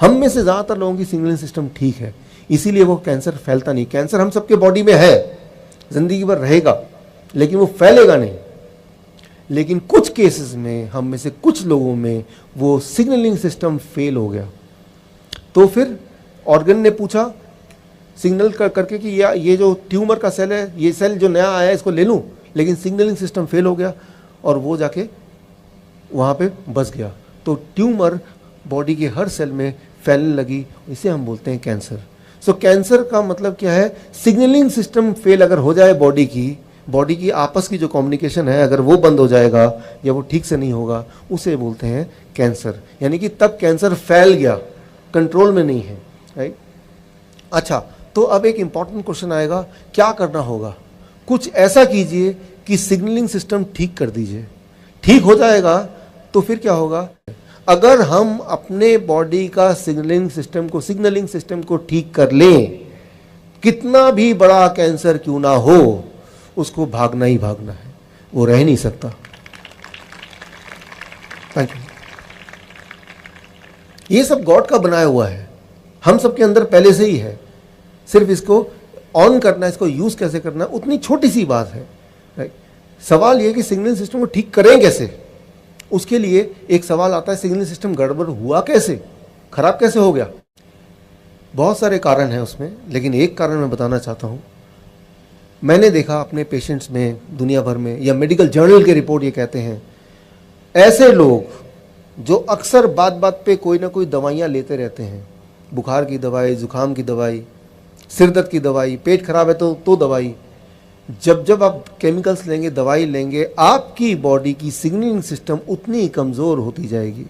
हम में से ज़्यादातर लोगों की सिग्नलिंग सिस्टम ठीक है, इसीलिए वो कैंसर फैलता नहीं। कैंसर हम सबके बॉडी में है, ज़िंदगी भर रहेगा, लेकिन वो फैलेगा नहीं। लेकिन कुछ केसेस में, हम में से कुछ लोगों में वो सिग्नलिंग सिस्टम फेल हो गया। तो फिर ऑर्गन ने पूछा सिग्नल करके कि ये जो ट्यूमर का सेल है, ये सेल जो नया आया है इसको ले लूँ, लेकिन सिग्नलिंग सिस्टम फेल हो गया और वो जाके वहाँ पे बस गया। तो ट्यूमर बॉडी के हर सेल में फैलने लगी, इसे हम बोलते हैं कैंसर। सो कैंसर का मतलब क्या है? सिग्नलिंग सिस्टम फेल अगर हो जाए बॉडी की आपस की जो कम्युनिकेशन है अगर वो बंद हो जाएगा या वो ठीक से नहीं होगा, उसे बोलते हैं कैंसर। यानी कि तब कैंसर फैल गया, कंट्रोल में नहीं है, राइट। अच्छा, तो अब एक इंपॉर्टेंट क्वेश्चन आएगा, क्या करना होगा? कुछ ऐसा कीजिए कि सिग्नलिंग सिस्टम ठीक कर दीजिए। ठीक हो जाएगा तो फिर क्या होगा? अगर हम अपने बॉडी का सिग्नलिंग सिस्टम को ठीक कर लें, कितना भी बड़ा कैंसर क्यों ना हो, उसको भागना ही भागना है, वो रह नहीं सकता। Thank you. ये सब गॉड का बनाया हुआ है, हम सबके अंदर पहले से ही है, सिर्फ इसको ऑन करना, इसको यूज कैसे करना, उतनी छोटी सी बात है, राइट। सवाल ये कि सिग्नलिंग सिस्टम को ठीक करें कैसे? उसके लिए एक सवाल आता है, सिग्नलिंग सिस्टम गड़बड़ हुआ कैसे, खराब कैसे हो गया? बहुत सारे कारण हैं उसमें, लेकिन एक कारण मैं बताना चाहता हूँ। मैंने देखा अपने पेशेंट्स में, दुनिया भर में, या मेडिकल जर्नल के रिपोर्ट ये कहते हैं, ऐसे लोग जो अक्सर बात बात पे कोई ना कोई दवाइयाँ लेते रहते हैं, बुखार की दवाई, जुकाम की दवाई, सिर दर्द की दवाई, पेट खराब है तो दवाई, जब आप केमिकल्स लेंगे, दवाई लेंगे, आपकी बॉडी की सिग्नलिंग सिस्टम उतनी कमज़ोर होती जाएगी,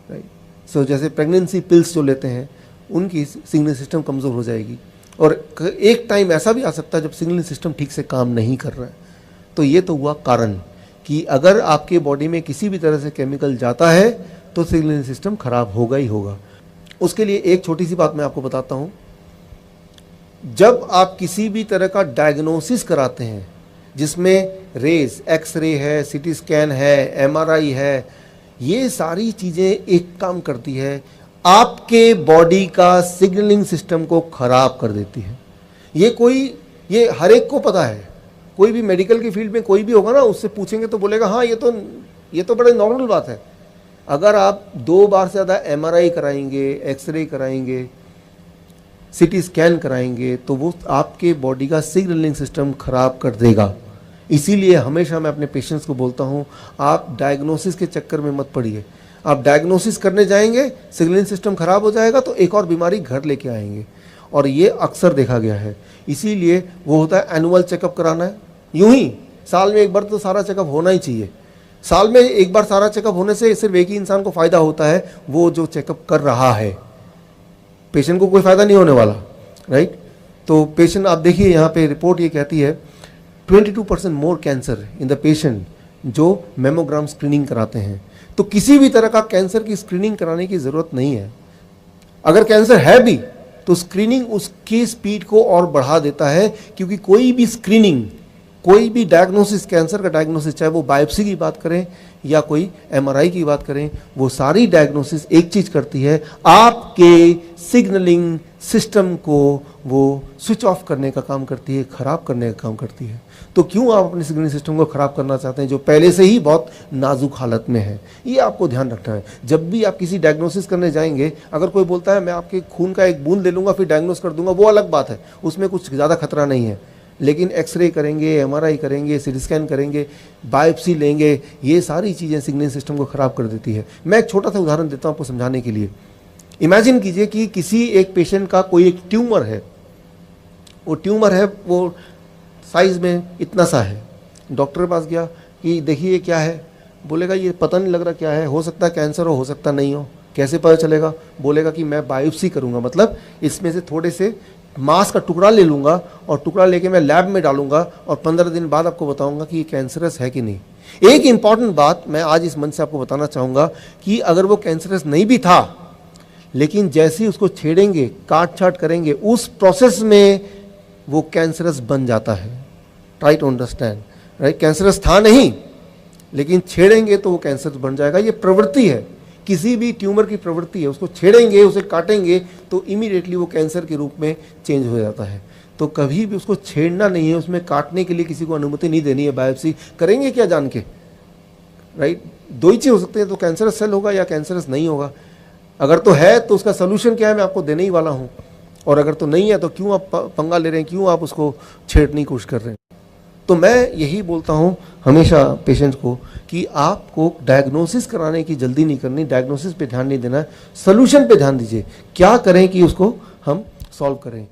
राइट। सो जैसे प्रेगनेंसी पिल्स जो लेते हैं, उनकी सिग्नलिंग सिस्टम कमज़ोर हो जाएगी, और एक टाइम ऐसा भी आ सकता है जब सिग्नलिंग सिस्टम ठीक से काम नहीं कर रहा है। तो ये तो हुआ कारण कि अगर आपके बॉडी में किसी भी तरह से केमिकल जाता है तो सिग्नलिंग सिस्टम खराब होगा ही होगा। उसके लिए एक छोटी सी बात मैं आपको बताता हूँ। जब आप किसी भी तरह का डायग्नोसिस कराते हैं, जिसमें रेज, एक्सरे है, सीटी स्कैन है, एमआरआई है, ये सारी चीज़ें एक काम करती है, आपके बॉडी का सिग्नलिंग सिस्टम को खराब कर देती है। ये हर एक को पता है, कोई भी मेडिकल की फील्ड में कोई भी होगा ना, उससे पूछेंगे तो बोलेगा हाँ ये तो बड़ी नॉर्मल बात है। अगर आप 2 बार से ज़्यादा एमआरआई कराएंगे, एक्सरे कराएंगे, सीटी स्कैन कराएंगे, तो वो आपके बॉडी का सिग्नलिंग सिस्टम खराब कर देगा। इसीलिए हमेशा मैं अपने पेशेंट्स को बोलता हूँ, आप डायग्नोसिस के चक्कर में मत पड़िए। आप डायग्नोसिस करने जाएंगे, सिग्नलिंग सिस्टम खराब हो जाएगा तो एक और बीमारी घर लेके आएंगे, और ये अक्सर देखा गया है। इसीलिए वो होता है एनुअल चेकअप कराना है। यूं ही साल में एक बार तो सारा चेकअप होना ही चाहिए। साल में एक बार सारा चेकअप होने से सिर्फ एक ही इंसान को फ़ायदा होता है, वो जो चेकअप कर रहा है। पेशेंट को कोई फ़ायदा नहीं होने वाला, राइट। तो पेशेंट, आप देखिए यहाँ पे रिपोर्ट ये कहती है 22% मोर कैंसर इन द पेशेंट जो मेमोग्राम स्क्रीनिंग कराते हैं। तो किसी भी तरह का कैंसर की स्क्रीनिंग कराने की ज़रूरत नहीं है। अगर कैंसर है भी तो स्क्रीनिंग उसकी स्पीड को और बढ़ा देता है, क्योंकि कोई भी स्क्रीनिंग, कोई भी डायग्नोसिस, कैंसर का डायग्नोसिस, चाहे वो बायोप्सी की बात करें या कोई एमआरआई की बात करें, वो सारी डायग्नोसिस एक चीज़ करती है, आपके सिग्नलिंग सिस्टम को वो स्विच ऑफ करने का काम करती है, ख़राब करने का काम करती है। तो क्यों आप अपने सिग्नलिंग सिस्टम को ख़राब करना चाहते हैं जो पहले से ही बहुत नाजुक हालत में है? ये आपको ध्यान रखना है। जब भी आप किसी डायग्नोसिस करने जाएंगे, अगर कोई बोलता है मैं आपके खून का एक बूंद ले लूँगा फिर डायग्नोस कर दूंगा, वो अलग बात है, उसमें कुछ ज़्यादा खतरा नहीं है। लेकिन एक्सरे करेंगे, एमआरआई करेंगे, सीटी स्कैन करेंगे, बायोप्सी लेंगे, ये सारी चीज़ें सिग्नलिंग सिस्टम को ख़राब कर देती है। मैं एक छोटा सा उदाहरण देता हूँ आपको समझाने के लिए। इमेजिन कीजिए कि किसी एक पेशेंट का कोई एक ट्यूमर है, वो साइज़ में इतना सा है। डॉक्टर के पास गया कि देखिए क्या है, बोलेगा ये पता नहीं लग रहा क्या है, हो सकता है कैंसर हो सकता नहीं हो। कैसे पता चलेगा? बोलेगा कि मैं बायोप्सी करूँगा, मतलब इसमें से थोड़े से मांस का टुकड़ा ले लूँगा और टुकड़ा लेके मैं लैब में डालूंगा और 15 दिन बाद आपको बताऊंगा कि ये कैंसरस है कि नहीं। एक इंपॉर्टेंट बात मैं आज इस मंच से आपको बताना चाहूँगा कि अगर वो कैंसरस नहीं भी था, लेकिन जैसे ही उसको छेड़ेंगे, काट छाट करेंगे, उस प्रोसेस में वो कैंसरस बन जाता है। Try to understand, right. Cancerous था नहीं, लेकिन छेड़ेंगे तो वो कैंसर बन जाएगा। ये प्रवृत्ति है, किसी भी ट्यूमर की प्रवृत्ति है उसको छेड़ेंगे, उसे काटेंगे तो इमीडिएटली वो कैंसर के रूप में चेंज हो जाता है। तो कभी भी उसको छेड़ना नहीं है, उसमें काटने के लिए किसी को अनुमति नहीं देनी है। बायोप्सी करेंगे क्या जान के, राइट? दो ही चीज़ हो सकती है, तो कैंसरस सेल होगा या कैंसरस नहीं होगा। अगर तो है तो उसका सोल्यूशन क्या है, मैं आपको देने ही वाला हूँ। और अगर तो नहीं है तो क्यों आप पंगा ले रहे हैं, क्यों आप उसको छेड़ने की कोशिश कर रहे हैं। तो मैं यही बोलता हूँ हमेशा पेशेंट्स को कि आपको डायग्नोसिस कराने की जल्दी नहीं करनी, डायग्नोसिस पे ध्यान नहीं देना, सोल्यूशन पे ध्यान दीजिए, क्या करें कि उसको हम सॉल्व करें।